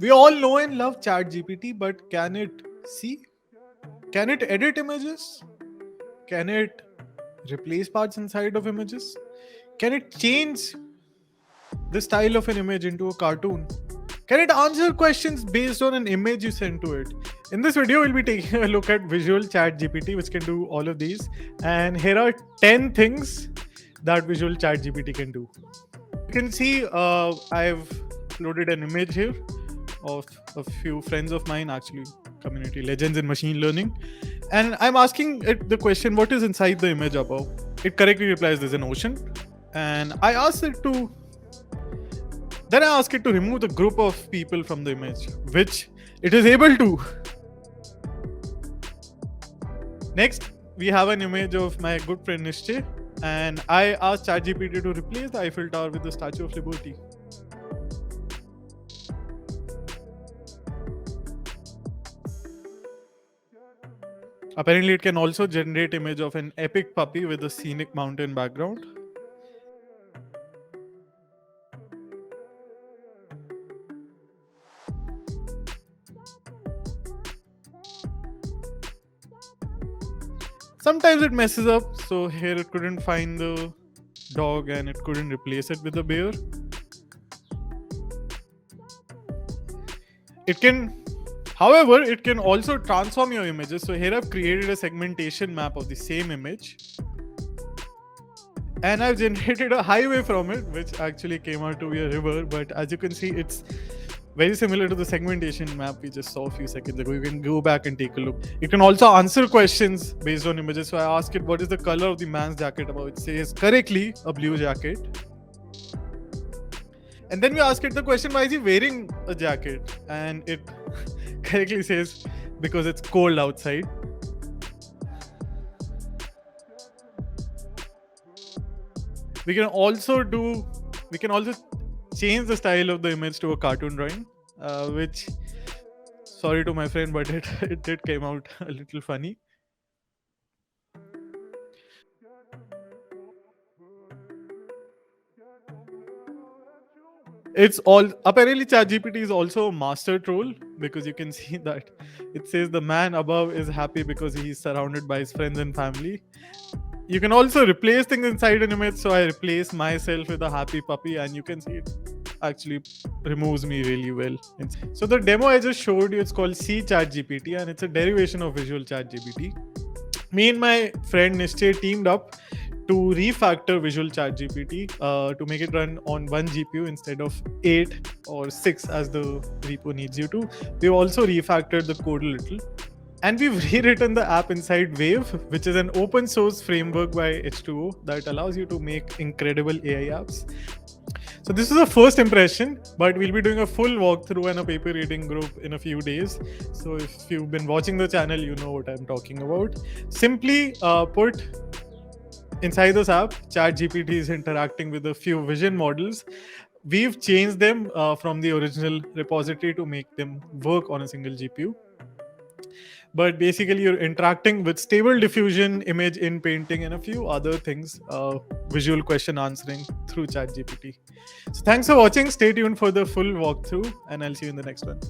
We all know and love ChatGPT, but can it see? Can it edit images? Can it replace parts inside of images? Can it change the style of an image into a cartoon? Can it answer questions based on an image you send to it? In this video, we'll be taking a look at Visual ChatGPT, which can do all of these. And here are 10 things that Visual ChatGPT can do. You can see I've loaded an image here of a few friends of mine, actually community legends in machine learning, and I'm asking it the question, what is inside the image above? It correctly replies there's an ocean, and I asked it to then I ask it to remove the group of people from the image, which it is able to. Next, we have an image of my good friend Nischay, and I asked ChatGPT to replace the Eiffel Tower with the Statue of Liberty. Apparently, it can also generate image of an epic puppy with a scenic mountain background. Sometimes it messes up, so here it couldn't find the dog and it couldn't replace it with a bear. It can, however, it can also transform your images. So here I've created a segmentation map of the same image, and I've generated a highway from it, which actually came out to be a river. But as you can see, it's very similar to the segmentation map we just saw a few seconds ago. You can go back and take a look. It can also answer questions based on images. So I ask it, what is the color of the man's jacket above? It says correctly a blue jacket. And then we ask it the question, why is he wearing a jacket? And it correctly says, because it's cold outside. We can also change the style of the image to a cartoon drawing, which, sorry to my friend, but it did came out a little funny. It's all, apparently ChatGPT is also a master troll, because you can see that it says the man above is happy because he's surrounded by his friends and family. You can also replace things inside an image. So I replace myself with a happy puppy, and you can see it actually removes me really well. So the demo I just showed you, it's called C ChatGPT, and it's a derivation of Visual ChatGPT. Me and my friend Nischay teamed up to refactor Visual ChatGPT to make it run on 1 GPU instead of 8 or 6 as the repo needs you to. We've also refactored the code a little. And we've rewritten the app inside Wave, which is an open source framework by H2O that allows you to make incredible AI apps. So this is a first impression, but we'll be doing a full walkthrough and a paper reading group in a few days. So if you've been watching the channel, you know what I'm talking about. Simply put, inside this app, ChatGPT is interacting with a few vision models. We've changed them from the original repository to make them work on a single GPU. But basically, you're interacting with stable diffusion, image in painting, and a few other things, visual question answering through ChatGPT. So thanks for watching. Stay tuned for the full walkthrough, and I'll see you in the next one.